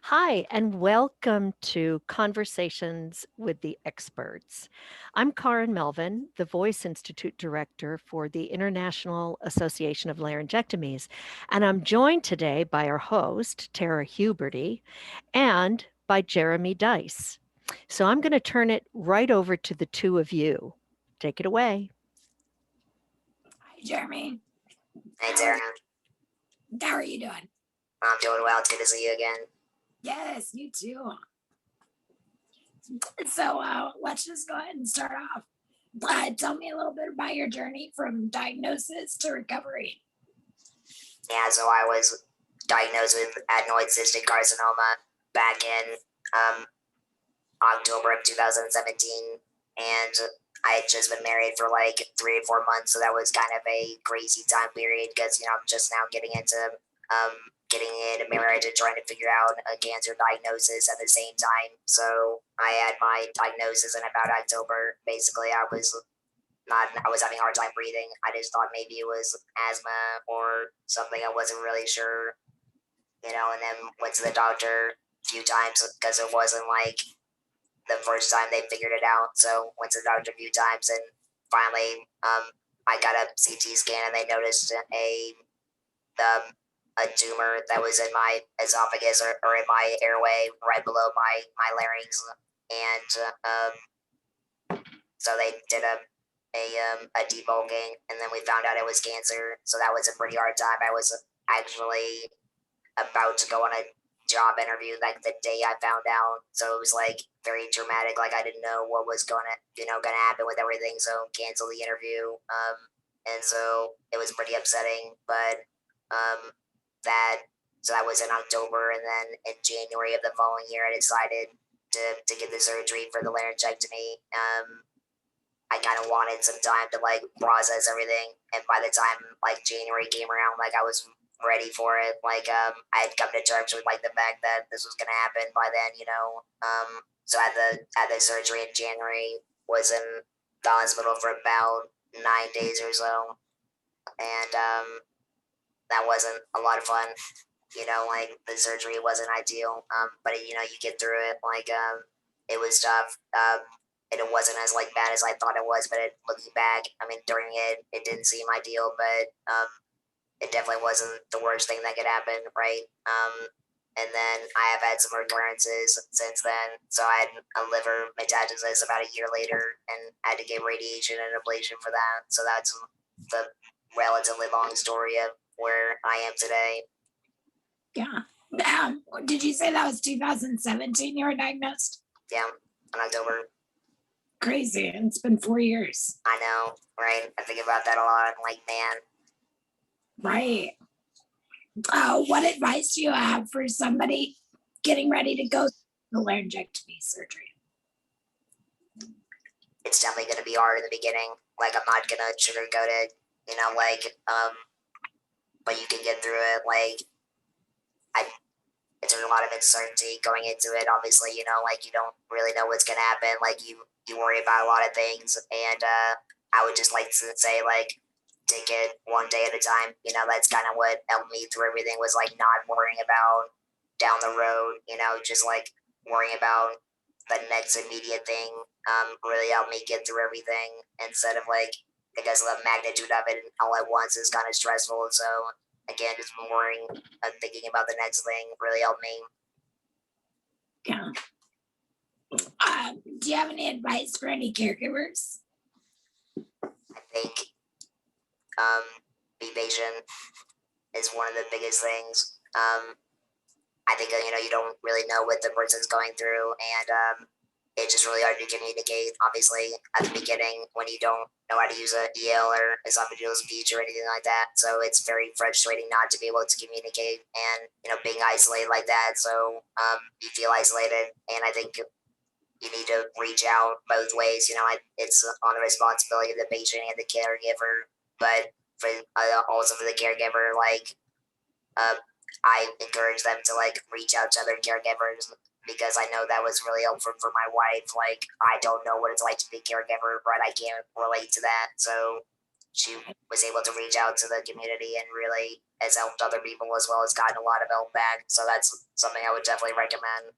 Hi, and welcome to Conversations with the Experts. I'm Karin Melvin, the Voice Institute Director for the International Association of Laryngectomies, and I'm joined today by our host, Tarah Huberty, and by Jeremy Deis. So I'm going to turn it right over to the two of you. Take it away. Hi, Jeremy. Hey, How are Tarah. you? How are you doing? I'm doing well. It's good to see you again. Yes, you too. So let's just go ahead and start off. Tell me a little bit about your journey from diagnosis to recovery. Yeah, so I was diagnosed with adenoid cystic carcinoma back in October of 2017, and I had just been married for like 3 or 4 months, so that was kind of a crazy time period because I'm just now um, getting into marriage and trying to figure out a cancer diagnosis at the same time. So I had my diagnosis in about October. Basically, I was having a hard time breathing. I just thought maybe it was asthma or something. I wasn't really sure, and then went to the doctor a few times because it wasn't like the first time they figured it out. So went to the doctor a few times, and finally, I got a CT scan, and they noticed um, a tumor that was in my esophagus or in my airway, right below my larynx, and so they did a debulking, and then we found out it was cancer. So that was a pretty hard time. I was actually about to go on a job interview like the day I found out. So it was like very dramatic. Like I didn't know what was gonna happen with everything. So cancel the interview. And so it was pretty upsetting. But um, that so that was in October, and then in January of the following year, I decided to get the surgery for the laryngectomy. I kind of wanted some time to like process everything, and by the time like January came around, like I was ready for it. Like I had come to terms with like the fact that this was gonna happen by then. So at the surgery in January, was in the hospital for about 9 days or so, and that wasn't a lot of fun. Like the surgery wasn't ideal, but you get through it. Like it was tough. And it wasn't as like bad as I thought it was, but looking back, I mean, during it didn't seem ideal, but it definitely wasn't the worst thing that could happen, right? And then I have had some recurrences since then. So I had a liver metastasis about a year later, and had to get radiation and ablation for that. So that's the relatively long story of where I am today. Yeah. Did you say that was 2017 you were diagnosed? Yeah, in October. Crazy. It's been 4 years. I know, right? I think about that a lot. I'm like, man, Right. What advice do you have for somebody getting ready to go the laryngectomy surgery? it's definitely going to be hard in the beginning. Like, I'm not going to sugarcoat it, but you can get through it. Like, it's a lot of uncertainty going into it. Obviously, like you don't really know what's going to happen. Like, you worry about a lot of things. And I would just like to say, like, take it one day at a time. That's kind of what helped me through everything, was like not worrying about down the road, just like worrying about the next immediate thing really helped me get through everything instead of like, because of the magnitude of it all at once is kind of stressful. So again, just worrying and thinking about the next thing really helped me. Yeah. Do you have any advice for any caregivers? I think be patient is one of the biggest things. I think you don't really know what the person's going through, and it's just really hard to communicate. Obviously, at the beginning, when you don't know how to use a EL or esophageal speech or anything like that, so it's very frustrating not to be able to communicate and being isolated like that. So you feel isolated, and I think you need to reach out both ways. It's on the responsibility of the patient and the caregiver, but for also for the caregiver, like uh, I encourage them to like reach out to other caregivers, because I know that was really helpful for my wife. Like, I don't know what it's like to be a caregiver, but I can't relate to that. So she was able to reach out to the community and really has helped other people as well as gotten a lot of help back. So that's something I would definitely recommend.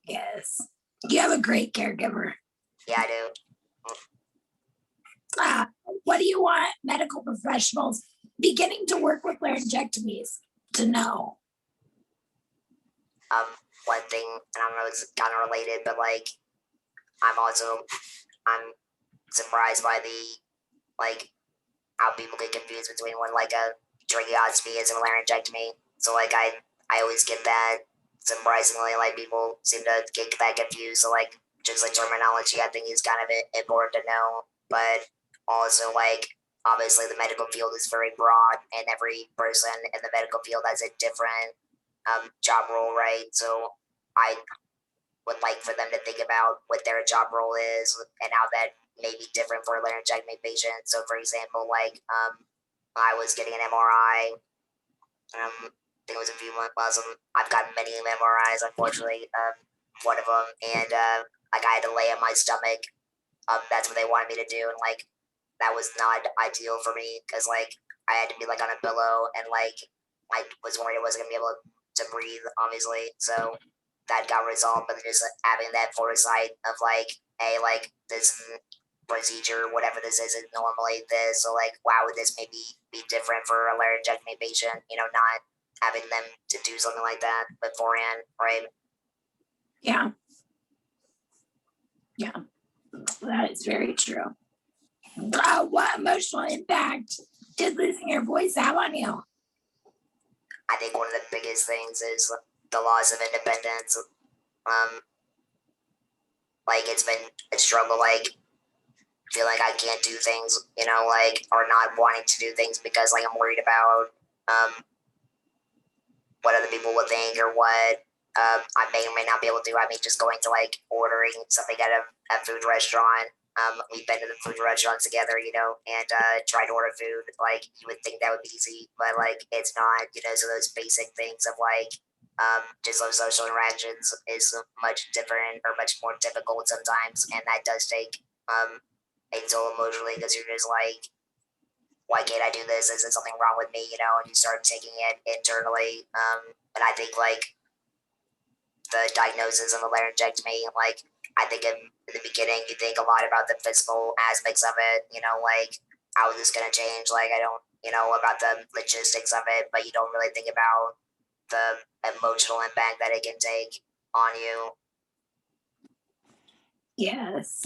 Yes. You have a great caregiver. Yeah, I do. What do you want medical professionals beginning to work with laryngectomies to know? One thing, and I don't know, it's kind of related, but like, I'm surprised by the like how people get confused between when like a tracheostomy is and a laryngectomy. So like I always get that. Surprisingly, like people seem to get that confused. So like just like terminology, I think is kind of important to know. But also like obviously the medical field is very broad, and every person in the medical field has a different job role, right? So I would like for them to think about what their job role is and how that may be different for a laryngectomy patient. So, for example, like I was getting an MRI. I think it was a few months. I've gotten many MRIs, unfortunately. One of them, and like I had to lay on my stomach. That's what they wanted me to do, and like that was not ideal for me because like I had to be like on a pillow, and like I was worried I wasn't gonna be able to breathe, obviously. So that got resolved, but just having that foresight of like, hey, like this procedure, whatever this is normally this, so like, wow, would this maybe be different for a laryngectomy patient? You know, not having them to do something like that beforehand, right? Yeah. Yeah, that is very true. What emotional impact did losing your voice have on you? I think one of the biggest things is the loss of independence. Like it's been a struggle, like feel like I can't do things, you know, like or not wanting to do things because like I'm worried about what other people will think or what I may or may not be able to do. I mean, just going to like ordering something at a food restaurant. We've been to the food restaurants together, you know, and tried to order food. Like you would think that would be easy, but like it's not, you know. So those basic things of like just those social interactions is much different or much more difficult sometimes, and that does take a toll emotionally because you're just like, why can't I do this? Is there something wrong with me? You know, and you start taking it internally. And I think like the diagnosis of a laryngectomy, like I think in the beginning you think a lot about the physical aspects of it. You know, like how is this gonna change? Like I don't, you know, about the logistics of it, but you don't really think about the emotional impact that it can take on you. Yes.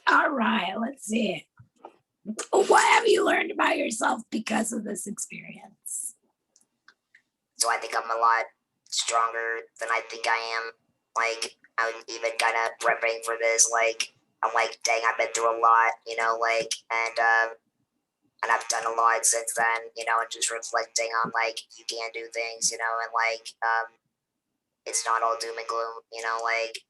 All right, let's see. What have you learned about yourself because of this experience? So I think I'm a lot stronger than I think I am. Like I'm even kind of prepping for this. Like I'm like, dang, I've been through a lot, you know, like and I've done a lot since then, you know, and just reflecting on like you can do things, you know, and like it's not all doom and gloom, you know, like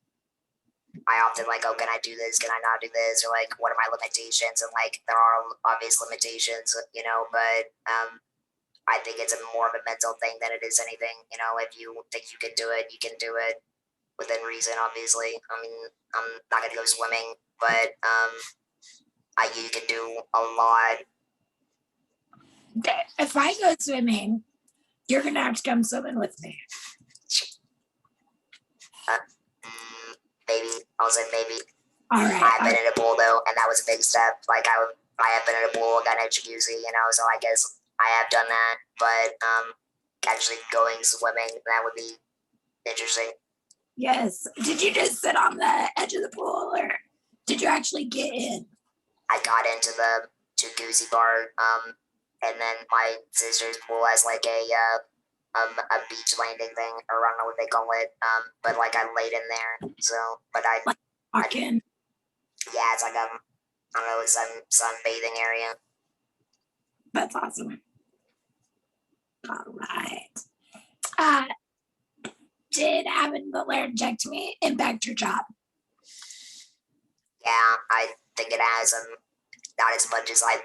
I often like, oh, can I do this? Can I not do this? Or like, what are my limitations? And like, there are obvious limitations, you know, but I think it's a more of a mental thing than it is anything. You know, if you think you can do it, you can do it within reason. Obviously, I mean, I'm not gonna go swimming, but you can do a lot. If I go swimming, you're gonna have to come swimming with me. Maybe I'll say maybe. All right. I've been in a pool though, and that was a big step. Like I have been in a pool, got a jacuzzi, you know. So I guess I have done that, but actually going swimming, that would be interesting. Yes. Did you just sit on the edge of the pool, or did you actually get in? I got into the jacuzzi part, and then my sister's pool has like a beach landing thing, or I don't know what they call it. But like I laid in there, so but Walk in. yeah, it's like I don't know, sunbathing area. That's awesome. All right. Uh, did having the laryngectomy impact your job? Yeah, I think it has, not as much as I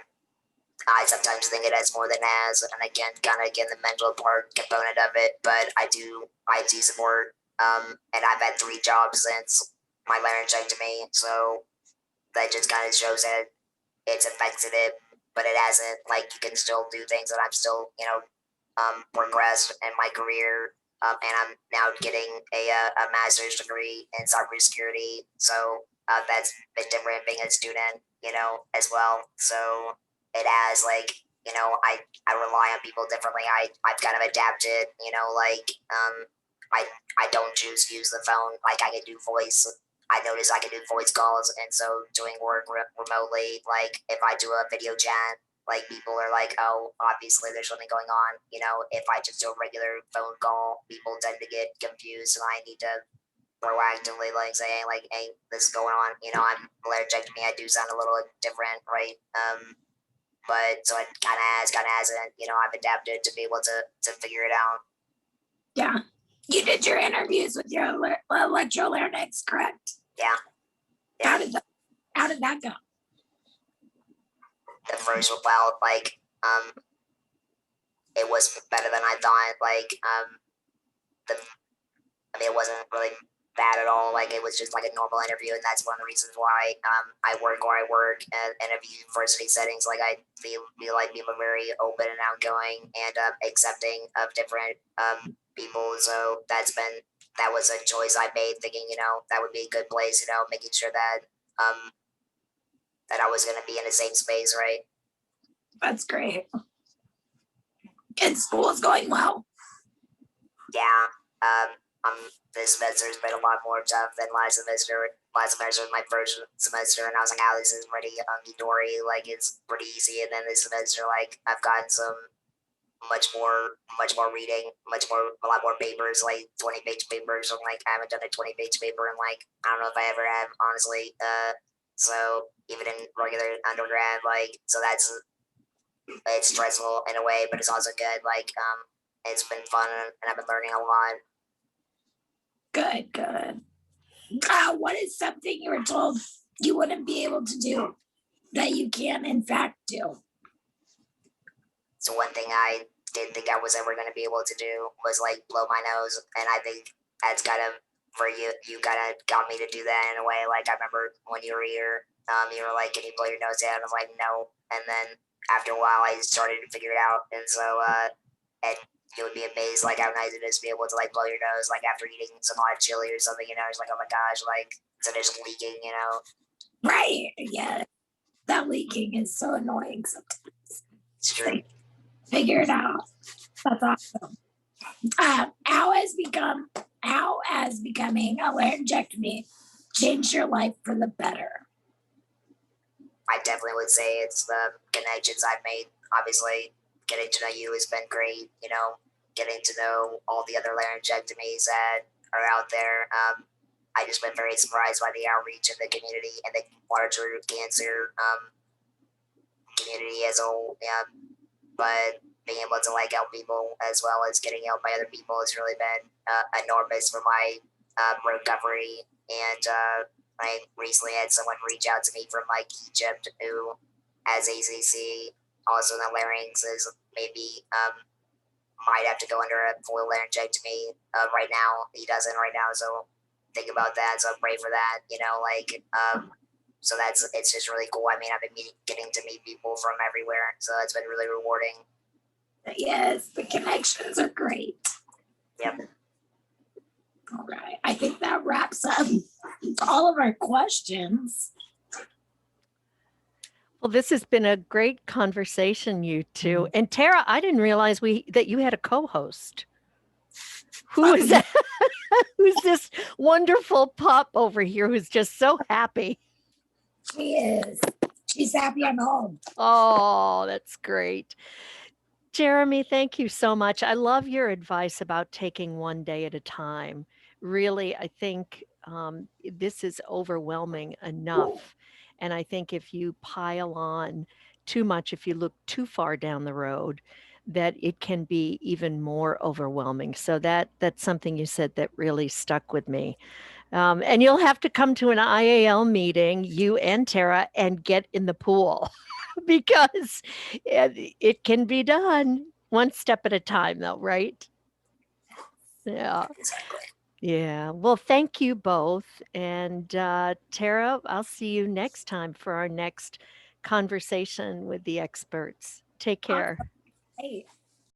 sometimes think it has more than it has, and again, kind of again the mental part component of it. But I do support, and I've had 3 jobs since my laryngectomy, so that just kind of shows that it's affected it, but it hasn't. Like, you can still do things, and I'm still, progressed in my career. And I'm now getting a master's degree in cybersecurity. So that's been different being a student, as well. So it has, like, I rely on people differently. I've kind of adapted, I I don't choose to use the phone. Like, I can do voice. I notice I can do voice calls, and so doing work remotely, like if I do a video chat, like people are like, oh, obviously there's something going on. If I just do a regular phone call, people tend to get confused, and I need to proactively like say, hey, this is going on. I'm laryngectomy. I do sound a little different, right? But so it kind of hasn't. I've adapted to be able to figure it out. Yeah. You did your interviews with your electrolarynx, correct? Yeah. How did that go? The first well, like, it was better than I thought. Like, it wasn't really bad at all. Like, it was just like a normal interview, and that's one of the reasons why I work where I work in a university settings. Like, I feel like people are very open and outgoing and accepting of different people. So that was a choice I made, thinking that would be a good place. Making sure that that I was going to be in a safe space, right? That's great. And school's going well. Yeah. This semester's been a lot more tough than last semester. Last semester was my first semester, and I was like, "Oh, this is pretty hunky dory. Like, it's pretty easy." And then this semester, like, I've gotten some much more reading, a lot more papers, like 20-page papers. I'm like, I haven't done a 20-page paper in, like, I don't know if I ever have, honestly. So even in regular undergrad, like, so it's stressful in a way, but it's also good. Like, it's been fun, and I've been learning a lot. Good. What is something you were told you wouldn't be able to do that you can in fact do? So one thing I didn't think I was ever going to be able to do was like blow my nose, and I think that's kind of for you. You kind of got me to do that in a way. Like, I remember when you were here, you were like, "Can you blow your nose out?" I was like, "No," and then after a while, I started to figure it out, and so and you would be amazed like how nice it is to be able to like blow your nose like after eating some hot chili or something. It's like, oh my gosh, like, so there's leaking. Right. Yeah. That leaking is so annoying sometimes. It's true. Figure it out. That's awesome. How has becoming a laryngectomy changed your life for the better? I definitely would say it's the connections I've made. Obviously, getting to know you has been great. Getting to know all the other laryngectomies that are out there. I just been very surprised by the outreach in the community and the larger cancer community as a whole. But being able to like help people as well as getting helped by other people has really been enormous for my recovery. And I recently had someone reach out to me from like Egypt who has ACC, also the larynx is maybe might have to go under a full laryngectomy right now. He doesn't right now, so think about that. So pray for that. So it's just really cool. I mean, I've been getting to meet people from everywhere, so it's been really rewarding. Yes, the connections are great. Yep. All right. I think that wraps up all of our questions. Well, this has been a great conversation, you two. And Tara, I didn't realize that you had a co-host. Who is that? Who's this wonderful pup over here who's just so happy? She is. She's happy I'm home. Oh, that's great. Jeremy, thank you so much. I love your advice about taking one day at a time. Really, I think this is overwhelming enough. And I think if you pile on too much, if you look too far down the road, that it can be even more overwhelming. So that's something you said that really stuck with me. And you'll have to come to an IAL meeting, you and Tara, and get in the pool because it can be done one step at a time, though, right? Yeah. Exactly. Yeah. Well, thank you both. And Tara, I'll see you next time for our next conversation with the experts. Take care. Hey.